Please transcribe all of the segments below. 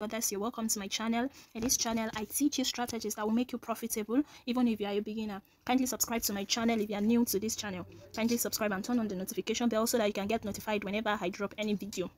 Goddess, you're welcome to my channel. In this channel, I teach you strategies that will make you profitable, even if you are a beginner. Kindly subscribe to my channel if you are new to this channel. Kindly subscribe and turn on the notification bell so that you can get notified whenever I drop any video.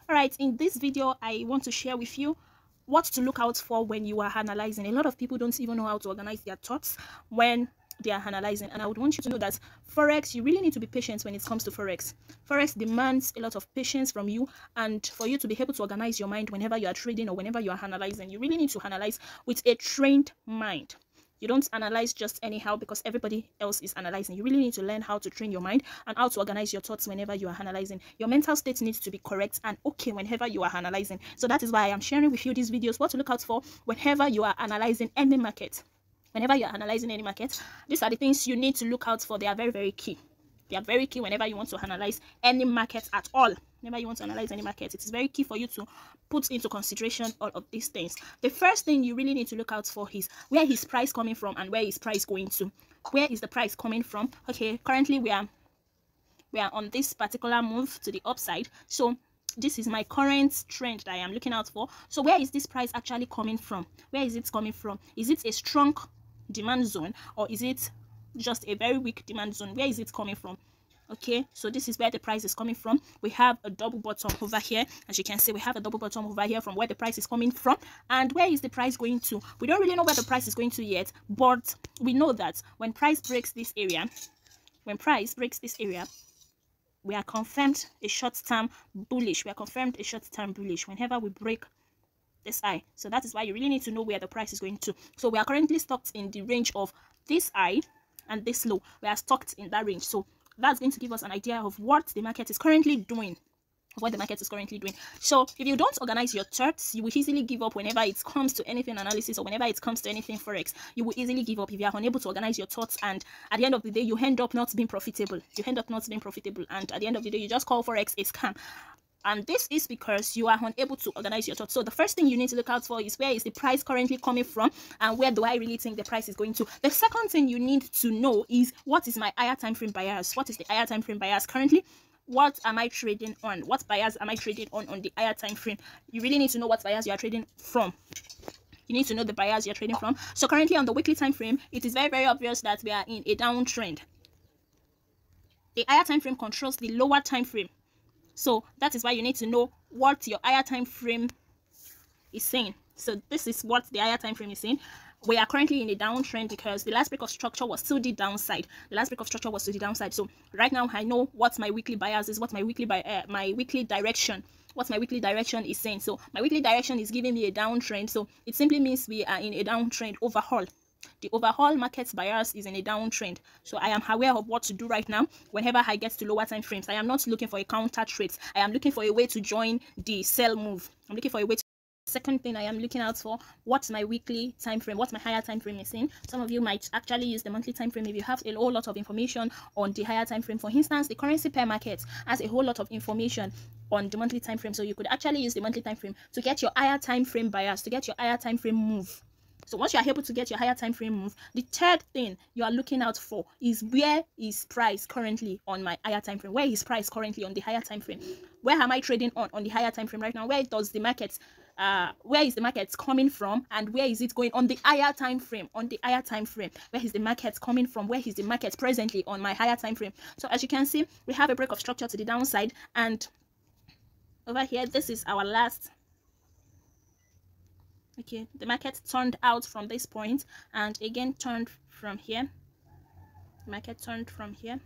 Alright, in this video, I want to share with you what to look out for when you are analyzing. A lot of people don't even know how to organize their thoughts when they are analyzing, and I would want you to know that Forex, you really need to be patient when it comes to Forex. Forex demands a lot of patience from you, and for you to be able to organize your mind whenever you are trading or whenever you are analyzing, you really need to analyze with a trained mind. You don't analyze just anyhow because everybody else is analyzing. You really need to learn how to train your mind and how to organize your thoughts whenever you are analyzing. Your mental state needs to be correct and okay whenever you are analyzing. So that is why I am sharing with you these videos, what to look out for whenever you are analyzing any market. Whenever you're analyzing any market, these are the things you need to look out for. They are very, very key. They are very key whenever you want to analyze any market at all. Whenever you want to analyze any market, it is very key for you to put into consideration all of these things. The first thing you really need to look out for is where is price coming from and where is price going to. Where is the price coming from? Okay, currently we are on this particular move to the upside. So this is my current trend that I am looking out for. So where is this price actually coming from? Where is it coming from? Is it a strong demand zone or is it just a very weak demand zone? Where is it coming from? Okay, so this is where the price is coming from. We have a double bottom over here. As you can see, we have a double bottom over here from where the price is coming from. And where is the price going to? We don't really know where the price is going to yet, but we know that when price breaks this area, we are confirmed a short-term bullish. We are confirmed a short-term bullish whenever we break this high. So that is why you really need to know where the price is going to. So we are currently stocked in the range of this high and this low. We are stocked in that range. So that's going to give us an idea of what the market is currently doing. So if you don't organize your charts, you will easily give up whenever it comes to anything analysis or whenever it comes to anything Forex. You will easily give up if you are unable to organize your thoughts, and at the end of the day, you end up not being profitable. And at the end of the day, you just call Forex a scam. And this is because you are unable to organize your thoughts. So the first thing you need to look out for is where is the price currently coming from and where do I really think the price is going to. The second thing you need to know is what is my higher time frame bias? What is the higher time frame bias currently? What am I trading on? What bias am I trading on the higher time frame? You really need to know what bias you are trading from. You need to know the bias you're trading from. So currently on the weekly time frame, it is very, very obvious that we are in a downtrend. The higher time frame controls the lower time frame. So that is why you need to know what your higher time frame is saying. So this is what the higher time frame is saying. We are currently in a downtrend because the last break of structure was to the downside. So right now I know what my weekly bias is, what my weekly direction is saying. So my weekly direction is giving me a downtrend. So it simply means we are in a downtrend overall. The overall market bias is in a downtrend. So I am aware of what to do right now whenever I get to lower time frames. I am not looking for a counter trade. I am looking for a way to join the sell move. I'm looking for a way to. Second thing I am looking out for, what's my weekly time frame, what my higher time frame is saying. Some of you might actually use the monthly time frame if you have a whole lot of information on the higher time frame. For instance, the currency pair market has a whole lot of information on the monthly time frame, so you could actually use the monthly time frame to get your higher time frame bias, to get your higher time frame move. So once you are able to get your higher time frame move, the third thing you are looking out for is where is price currently on my higher time frame. Where is price currently on the higher time frame? Where am I trading on the higher time frame right now? Where does the market where is the market coming from and where is it going on the higher time frame? Where is the market coming from? Where is the market presently on my higher time frame? So as you can see, we have a break of structure to the downside, and over here this is our last. Okay, the market turned out from this point and again turned from here. The market turned from here.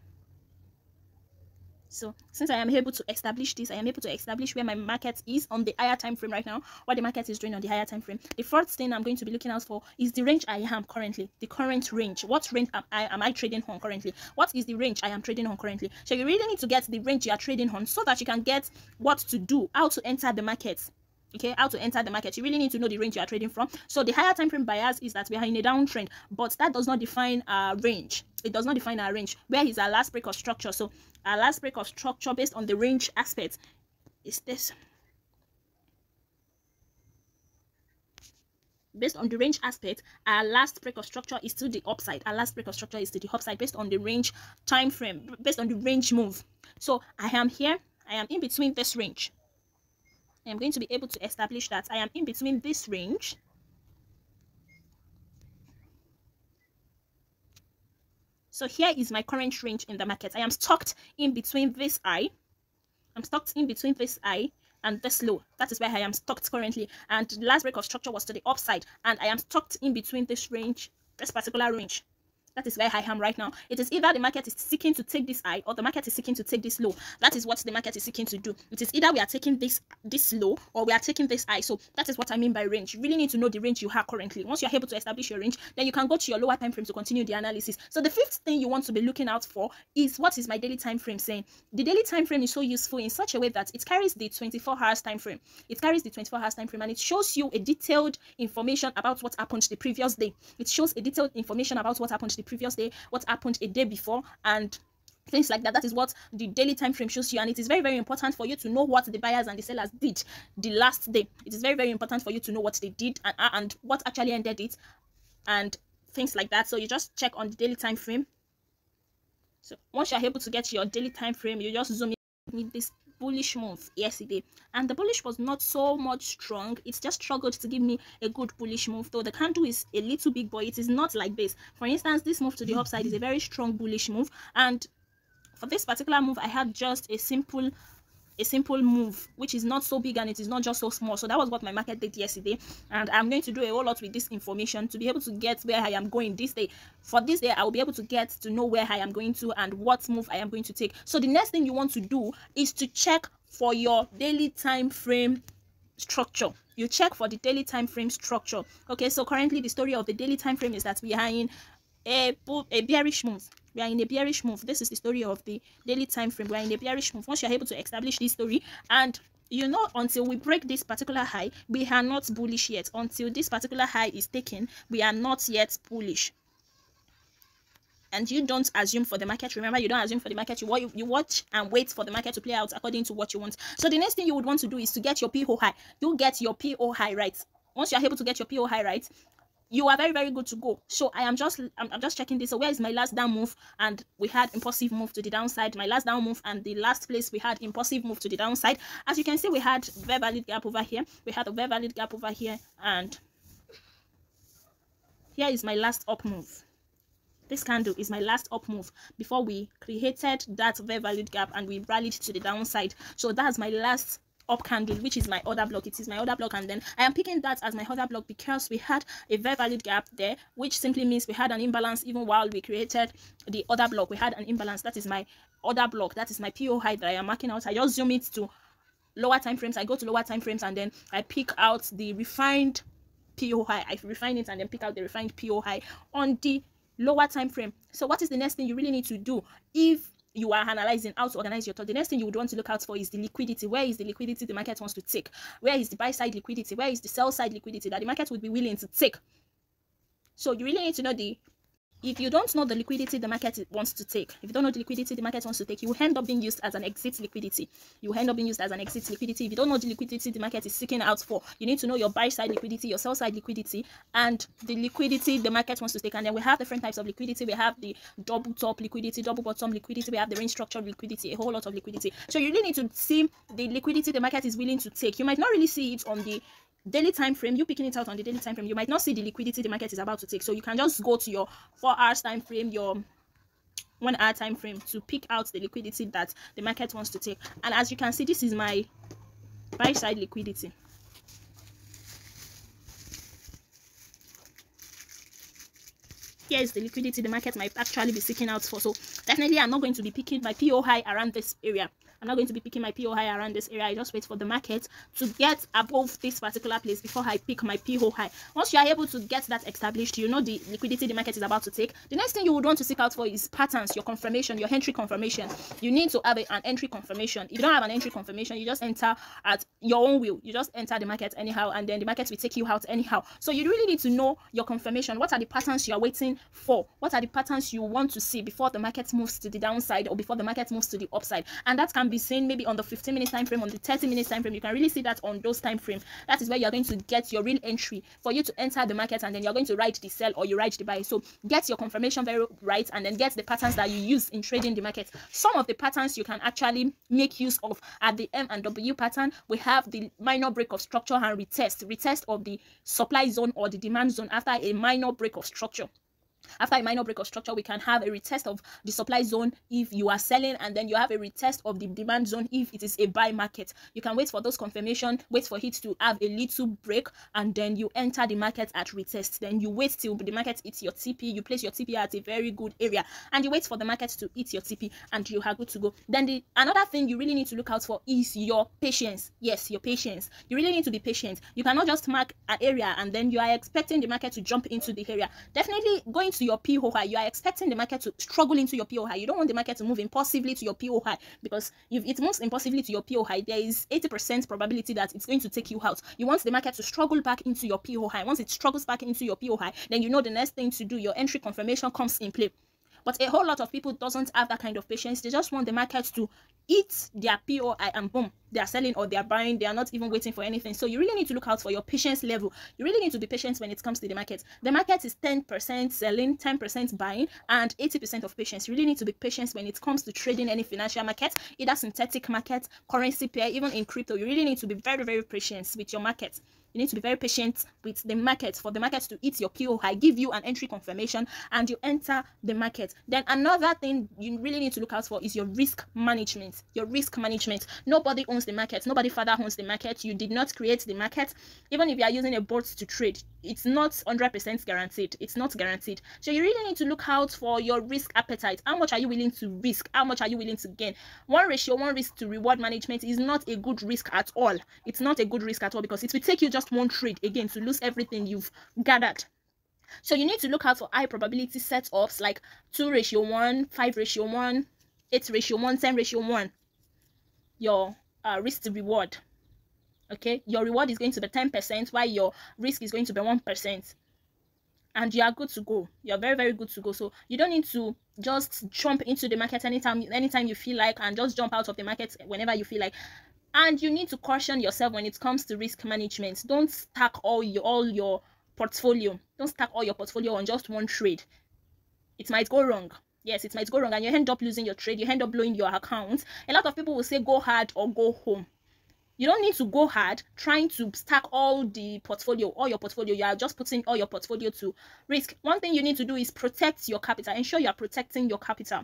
So since I am able to establish this, I am able to establish where my market is on the higher time frame right now, what the market is doing on the higher time frame. The fourth thing I'm going to be looking out for is the range I am currently, the current range. What range am I trading on currently? What is the range I am trading on currently? So you really need to get the range you are trading on so that you can get what to do, how to enter the market. Okay, how to enter the market. You really need to know the range you are trading from. So the higher time frame bias is that we are in a downtrend, but that does not define our range. It does not define our range. Where is our last break of structure? So our last break of structure based on the range aspect is this. Based on the range aspect, our last break of structure is to the upside. Based on the range time frame, based on the range move. So I am here. I am in between this range. I am going to be able to establish that I am in between this range So here is my current range in the market. I am stuck in between this high. I'm stuck in between this high and this low. That is where I am stuck currently. And the last break of structure was to the upside. And I am stuck in between this range, this particular range. That is where I am right now. It is either the market is seeking to take this high or the market is seeking to take this low. That is what the market is seeking to do. It is either we are taking this low or we are taking this high. So that is what I mean by range. You really need to know the range you have currently. Once you are able to establish your range, then you can go to your lower time frame to continue the analysis. So the fifth thing you want to be looking out for is what is my daily time frame saying. The daily time frame is so useful in such a way that it carries the 24 hours time frame. It carries the 24 hours time frame and it shows you a detailed information about what happened the previous day. It shows a detailed information about what happened the previous day, what happened a day before, and things like that. That is what the daily time frame shows you, and it is very, very important for you to know what the buyers and the sellers did the last day. It is very, very important for you to know what they did and what actually ended it and things like that. So you just check on the daily time frame. So once you're able to get your daily time frame, you just zoom in with this bullish move yesterday, and the bullish was not so much strong. It's just struggled to give me a good bullish move, though the candle is a little big, but it is not like this. For instance, this move to the upside is a very strong bullish move, and for this particular move I had just a simple move, which is not so big and it is not just so small. So that was what my market did yesterday, and I'm going to do a whole lot with this information to be able to get where I am going this day. For this day, I will be able to get to know where I am going to and what move I am going to take. So the next thing you want to do is to check for your daily time frame structure. You check for the daily time frame structure. Okay, so currently the story of the daily time frame is that we are in a bearish move. We are in a bearish move. This is the story of the daily time frame. We are in a bearish move. Once you're able to establish this story, and you know, until we break this particular high, we are not bullish yet. Until this particular high is taken, we are not yet bullish. And you don't assume for the market. Remember, you don't assume for the market. You watch and wait for the market to play out according to what you want. So the next thing you would want to do is to get your PO high. You get your PO high right. Once you're able to get your PO high right, you are very, very good to go. So I'm just checking this. So where is my last down move? And we had impulsive move to the downside. My last down move, and the last place we had impulsive move to the downside. As you can see, we had very valid gap over here. We had a very valid gap over here, and here is my last up move. This candle is my last up move before we created that very valid gap and we rallied to the downside. So that's my last up candle, which is my order block. It is my order block, and then I am picking that as my order block because we had a very valid gap there, which simply means we had an imbalance. Even while we created the order block, we had an imbalance. That is my order block. That is my PO high that I am marking out. I just zoom it to lower time frames. I go to lower time frames and then I pick out the refined PO high. I refine it and then pick out the refined PO high on the lower time frame. So what is the next thing you really need to do if you are analyzing how to organize your thought? The next thing you would want to look out for is the liquidity. Where is the liquidity the market wants to take? Where is the buy side liquidity? Where is the sell side liquidity that the market would be willing to take? So you really need to know if you don't know the liquidity the market wants to take, if you don't know the liquidity the market wants to take, you will end up being used as an exit liquidity. You will end up being used as an exit liquidity. If you don't know the liquidity the market is seeking out for, you need to know your buy side liquidity, your sell side liquidity, and the liquidity the market wants to take. And then we have different types of liquidity. We have the double top liquidity, double bottom liquidity. We have the range structured liquidity, a whole lot of liquidity. So you really need to see the liquidity the market is willing to take. You might not really see it on the daily time frame. You picking it out on the daily time frame, you might not see the liquidity the market is about to take. So you can just go to your 4 hours time frame, your 1 hour time frame to pick out the liquidity that the market wants to take. And as you can see, this is my buy side liquidity. Here is the liquidity the market might actually be seeking out for. So definitely I'm not going to be picking my PO high around this area. I'm not going to be picking my PO high around this area. I just wait for the market to get above this particular place before I pick my PO high. Once you are able to get that established, you know the liquidity the market is about to take. The next thing you would want to seek out for is patterns, your confirmation, your entry confirmation. You need to have an entry confirmation. If you don't have an entry confirmation, you just enter at your own will. You just enter the market anyhow, and then the market will take you out anyhow. So you really need to know your confirmation. What are the patterns you are waiting for? What are the patterns you want to see before the market moves to the downside or before the market moves to the upside? And that can be be seeing maybe on the 15-minute time frame, on the 30-minute time frame. You can really see that on those time frames. That is where you're going to get your real entry for you to enter the market, and then you're going to write the sell or you write the buy. So get your confirmation very right, and then get the patterns that you use in trading the market. Some of the patterns you can actually make use of at the M and W pattern. We have the minor break of structure and retest of the supply zone or the demand zone after a minor break of structure. After a minor break of structure, we can have a retest of the supply zone if you are selling, and then you have a retest of the demand zone if it is a buy market. You can wait for those confirmation, wait for it to have a little break, and then you enter the market at retest. Then you wait till the market hits your TP. You place your TP at a very good area, and you wait for the market to hit your TP, and you are good to go. Then another thing you really need to look out for is your patience. Yes, your patience. You really need to be patient. You cannot just mark an area and then you are expecting the market to jump into the area. Definitely going to your PO high, you are expecting the market to struggle into your PO high. You don't want the market to move impulsively to your PO high, because if it moves impulsively to your PO high, there is 80% probability that it's going to take you out. You want the market to struggle back into your PO high. Once it struggles back into your PO high, then you know the next thing to do, your entry confirmation comes in play. But a whole lot of people doesn't have that kind of patience. They just want the market to hit their POI and boom, they are selling or they are buying. They are not even waiting for anything. So you really need to look out for your patience level. You really need to be patient when it comes to the market. The market is 10% selling, 10% buying, and 80% of patience. You really need to be patient when it comes to trading any financial market, either synthetic market, currency pair, even in crypto. You really need to be very, very patient with your market. You need to be very patient with the market for the market to hit your PO high, give you an entry confirmation, and you enter the market. Then another thing you really need to look out for is your risk management. Your risk management. Nobody owns the market. Nobody further owns the market. You did not create the market. Even if you are using a bot to trade, it's not 100% guaranteed. It's not guaranteed. So you really need to look out for your risk appetite. How much are you willing to risk? How much are you willing to gain? 1:1 risk to reward management is not a good risk at all. It's not a good risk at all, because it will take you just one trade again to lose everything you've gathered. So you need to look out for high probability setups like 2:1, 5:1, 8:1, 10:1. Your risk to reward. Okay, your reward is going to be 10%, while your risk is going to be 1. And you are good to go. You're very, very good to go. So you don't need to just jump into the market anytime you feel like, and just jump out of the market whenever you feel like. And you need to caution yourself when it comes to risk management. Don't stack all your portfolio. Don't stack all your portfolio on just one trade. It might go wrong. Yes, it might go wrong, and you end up losing your trade. You end up blowing your account. A lot of people will say go hard or go home. You don't need to go hard trying to stack all your portfolio. You are just putting all your portfolio to risk. One thing you need to do is protect your capital. Ensure you are protecting your capital.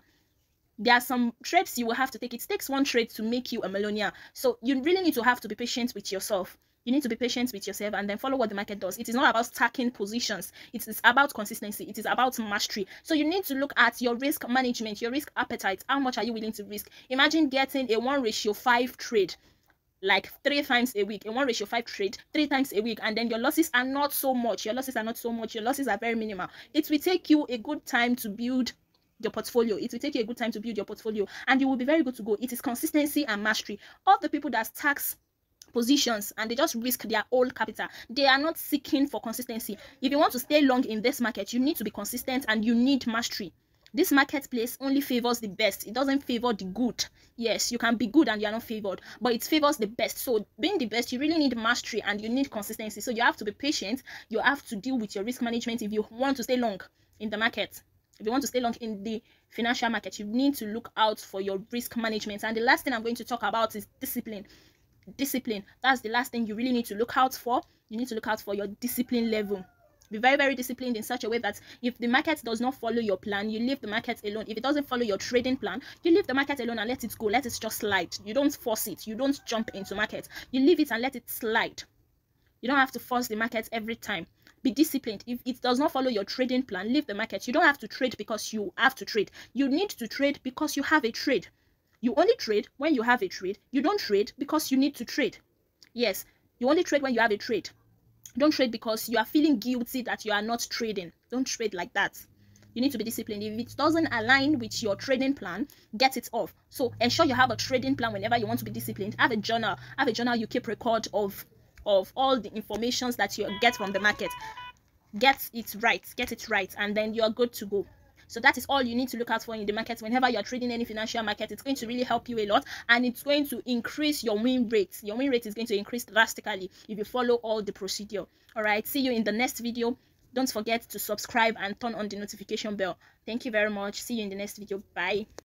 There are some trades you will have to take. It takes one trade to make you a millionaire. So you really need to have to be patient with yourself. You need to be patient with yourself and then follow what the market does. It is not about stacking positions. It is about consistency. It is about mastery. So you need to look at your risk management, your risk appetite. How much are you willing to risk? Imagine getting a 1:5 trade, like 3 times a week, a 1:5 trade 3 times a week, and then your losses are not so much. Your losses are very minimal. It will take you a good time to build your portfolio. It will take you a good time to build your portfolio, and you will be very good to go. It is consistency and mastery. All the people that stacks positions and they just risk their whole capital, they are not seeking for consistency. If you want to stay long in this market, you need to be consistent and you need mastery. This marketplace only favors the best. It doesn't favor the good. Yes, you can be good and you are not favored, but it favors the best. So being the best, you really need mastery and you need consistency. So you have to be patient. You have to deal with your risk management if you want to stay long in the market. If you want to stay long in the financial market, you need to look out for your risk management. And the last thing I'm going to talk about is discipline. Discipline. That's the last thing you really need to look out for. You need to look out for your discipline level. Be very, very disciplined in such a way that if the market does not follow your plan, you leave the market alone. If it doesn't follow your trading plan, you leave the market alone and let it go. Let it just slide. You don't force it. You don't jump into market. You leave it and let it slide. You don't have to force the market every time. Be disciplined. If it does not follow your trading plan, leave the market. You don't have to trade because you have to trade. You need to trade because you have a trade. You only trade when you have a trade. You don't trade because you need to trade. Yes, you only trade when you have a trade. Don't trade because you are feeling guilty that you are not trading. Don't trade like that. You need to be disciplined. If it doesn't align with your trading plan, get it off. So ensure you have a trading plan whenever you want to be disciplined. Have a journal. Have a journal you keep record of all the informations that you get from the market. Get it right, and then you are good to go. So that is all you need to look out for in the market whenever you're trading any financial market. It's going to really help you a lot, and it's going to increase your win rate. Your win rate is going to increase drastically if you follow all the procedure. All right, see you in the next video. Don't forget to subscribe and turn on the notification bell. Thank you very much. See you in the next video. Bye.